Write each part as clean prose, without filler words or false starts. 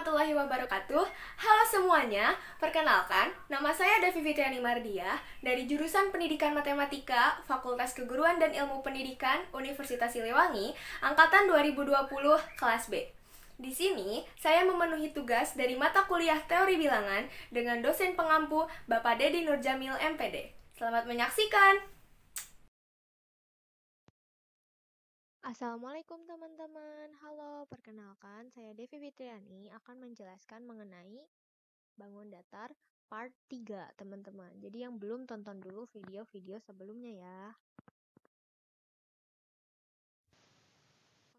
warahmatullahi wabarakatuh. Halo semuanya, perkenalkan, nama saya Devi Fitriani Mardia dari jurusan Pendidikan Matematika, Fakultas Keguruan dan Ilmu Pendidikan, Universitas Siliwangi, angkatan 2020 kelas B. Di sini, saya memenuhi tugas dari mata kuliah Teori Bilangan dengan dosen pengampu Bapak Dedi Nurjamil MPD. Selamat menyaksikan. Assalamualaikum teman-teman. Halo, perkenalkan saya Devi Fitriani akan menjelaskan mengenai bangun datar part 3, teman-teman. Jadi yang belum tonton dulu video-video sebelumnya ya.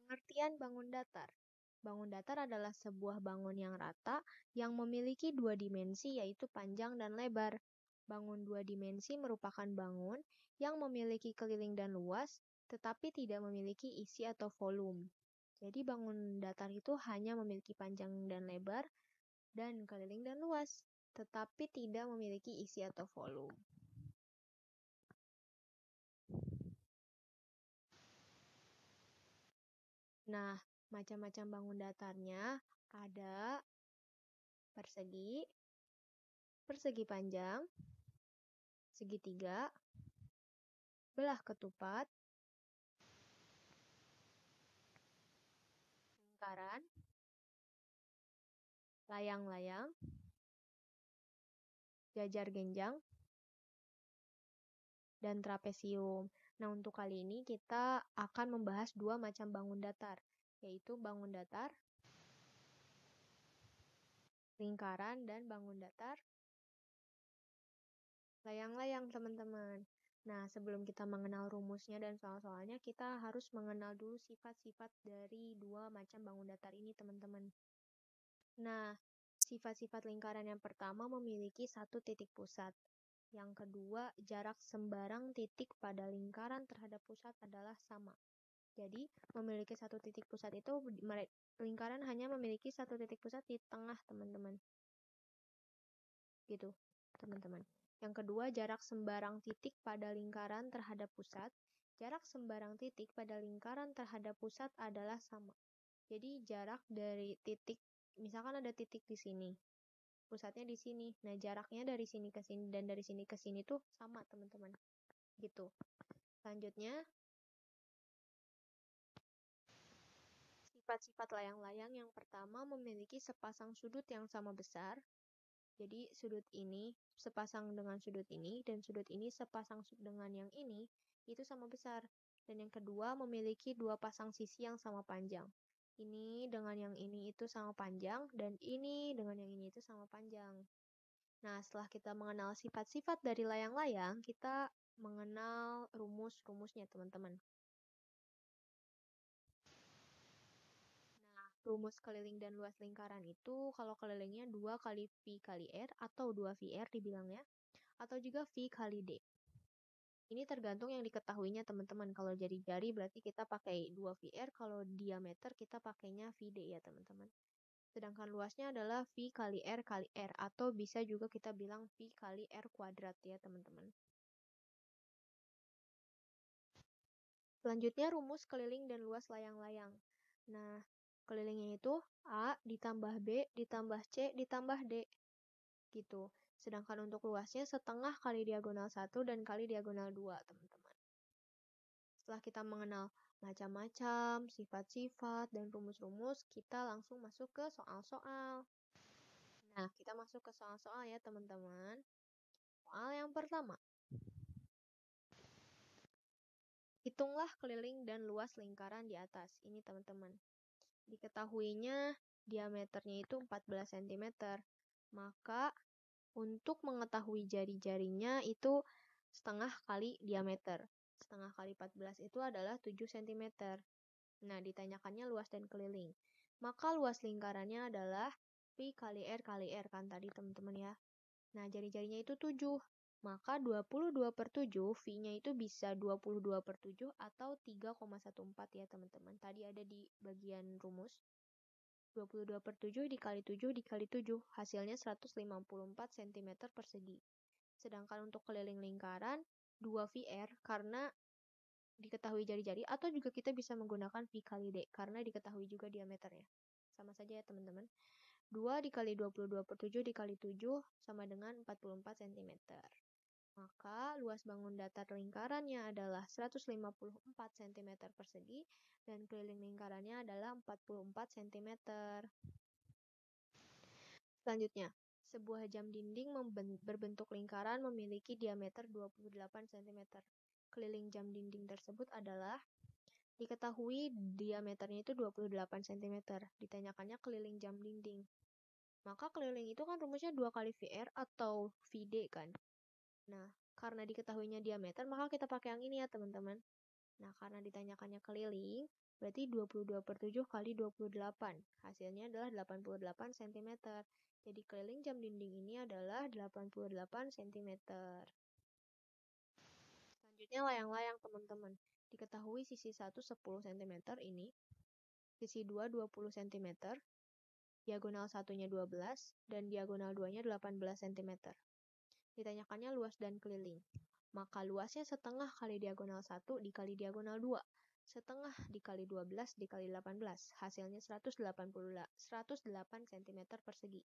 Pengertian bangun datar. Bangun datar adalah sebuah bangun yang rata yang memiliki dua dimensi yaitu panjang dan lebar. Bangun dua dimensi merupakan bangun yang memiliki keliling dan luas tetapi tidak memiliki isi atau volume. Jadi bangun datar itu hanya memiliki panjang dan lebar dan keliling dan luas, tetapi tidak memiliki isi atau volume. Nah, macam-macam bangun datarnya ada persegi, persegi panjang, segitiga, belah ketupat, lingkaran, layang-layang, jajar genjang, dan trapesium. Nah, untuk kali ini kita akan membahas dua macam bangun datar, yaitu bangun datar lingkaran dan bangun datar layang-layang, teman-teman. Nah, sebelum kita mengenal rumusnya dan soal-soalnya, kita harus mengenal dulu sifat-sifat dari dua macam bangun datar ini, teman-teman. Nah, sifat-sifat lingkaran yang pertama memiliki satu titik pusat. Yang kedua, jarak sembarang titik pada lingkaran terhadap pusat adalah sama. Jadi, memiliki satu titik pusat itu, lingkaran hanya memiliki satu titik pusat di tengah, teman-teman. Gitu, teman-teman. Yang kedua, jarak sembarang titik pada lingkaran terhadap pusat. Jarak sembarang titik pada lingkaran terhadap pusat adalah sama. Jadi, jarak dari titik, misalkan ada titik di sini, pusatnya di sini. Nah, jaraknya dari sini ke sini dan dari sini ke sini tuh sama, teman-teman. Gitu. Selanjutnya, sifat-sifat layang-layang yang pertama memiliki sepasang sudut yang sama besar. Jadi sudut ini sepasang dengan sudut ini dan sudut ini sepasang dengan yang ini itu sama besar. Dan yang kedua memiliki dua pasang sisi yang sama panjang. Ini dengan yang ini itu sama panjang dan ini dengan yang ini itu sama panjang. Nah, setelah kita mengenal sifat-sifat dari layang-layang, kita mengenal rumus-rumusnya, teman-teman. Rumus keliling dan luas lingkaran itu kalau kelilingnya 2 kali V kali R atau 2VR dibilangnya, atau juga V kali D. Ini tergantung yang diketahuinya teman-teman. Kalau jari-jari berarti kita pakai 2VR, kalau diameter kita pakainya VD ya teman-teman. Sedangkan luasnya adalah V kali R atau bisa juga kita bilang V kali R kuadrat ya teman-teman. Selanjutnya rumus keliling dan luas layang-layang. Nah, kelilingnya itu A ditambah B ditambah C ditambah D. Gitu. Sedangkan untuk luasnya setengah kali diagonal 1 dan kali diagonal 2, teman-teman. Setelah kita mengenal macam-macam, sifat-sifat, dan rumus-rumus, kita langsung masuk ke soal-soal. Nah, kita masuk ke soal-soal ya, teman-teman. Soal yang pertama. Hitunglah keliling dan luas lingkaran di atas. Ini, teman-teman. Diketahuinya diameternya itu 14 cm. Maka untuk mengetahui jari-jarinya itu setengah kali diameter. Setengah kali 14 itu adalah 7 cm. Nah, ditanyakannya luas dan keliling. Maka luas lingkarannya adalah V kali R kan tadi teman-teman ya. Nah, jari-jarinya itu 7. Maka 22/7 V-nya itu bisa 22/7 atau 3,14 ya teman-teman. Tadi ada di bagian rumus. 22/7 dikali 7 dikali 7, hasilnya 154 cm persegi. Sedangkan untuk keliling lingkaran, 2VR karena diketahui jari-jari, atau juga kita bisa menggunakan V kali D karena diketahui juga diameternya. Sama saja ya teman-teman. 2 dikali 22/7 dikali 7 sama dengan 44 cm. Maka luas bangun datar lingkarannya adalah 154 cm persegi dan keliling lingkarannya adalah 44 cm. Selanjutnya, sebuah jam dinding berbentuk lingkaran memiliki diameter 28 cm. Keliling jam dinding tersebut adalah diketahui diameternya itu 28 cm. Ditanyakannya keliling jam dinding. Maka keliling itu kan rumusnya 2 kali VR atau VD kan. Nah, karena diketahuinya diameter, maka kita pakai yang ini ya teman-teman. Nah, karena ditanyakannya keliling, berarti 22/7 kali 28. Hasilnya adalah 88 cm. Jadi keliling jam dinding ini adalah 88 cm. Selanjutnya layang-layang teman-teman. Diketahui sisi 1 10 cm ini, sisi 2 20 cm, diagonal satunya 12, dan diagonal 2-nya 18 cm. Ditanyakannya luas dan keliling. Maka luasnya setengah kali diagonal 1 dikali diagonal 2. Setengah dikali 12 dikali 18. Hasilnya 108 cm persegi.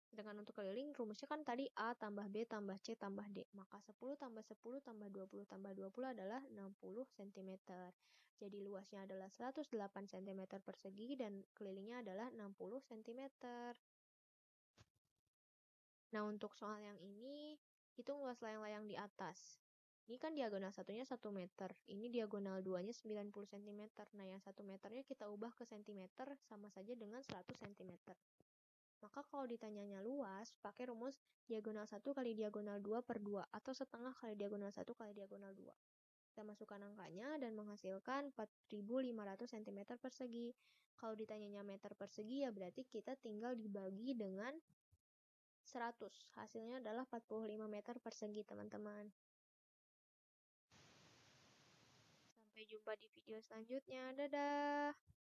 Sedangkan untuk keliling, rumusnya kan tadi A tambah B tambah C tambah D. Maka 10 tambah 10 tambah 20 tambah 20 adalah 60 cm. Jadi luasnya adalah 108 cm persegi dan kelilingnya adalah 60 cm. Nah, untuk soal yang ini, hitung luas layang-layang di atas. Ini kan diagonal satunya 1 meter. Ini diagonal 2-nya 90 cm. Nah, yang 1 meternya kita ubah ke cm sama saja dengan 100 cm. Maka kalau ditanyanya luas, pakai rumus diagonal 1 kali diagonal 2 per 2 atau setengah kali diagonal 1 kali diagonal 2. Kita masukkan angkanya dan menghasilkan 4.500 cm persegi. Kalau ditanyanya meter persegi, ya berarti kita tinggal dibagi dengan 100. Hasilnya adalah 45 meter persegi, teman-teman. Sampai jumpa di video selanjutnya. Dadah!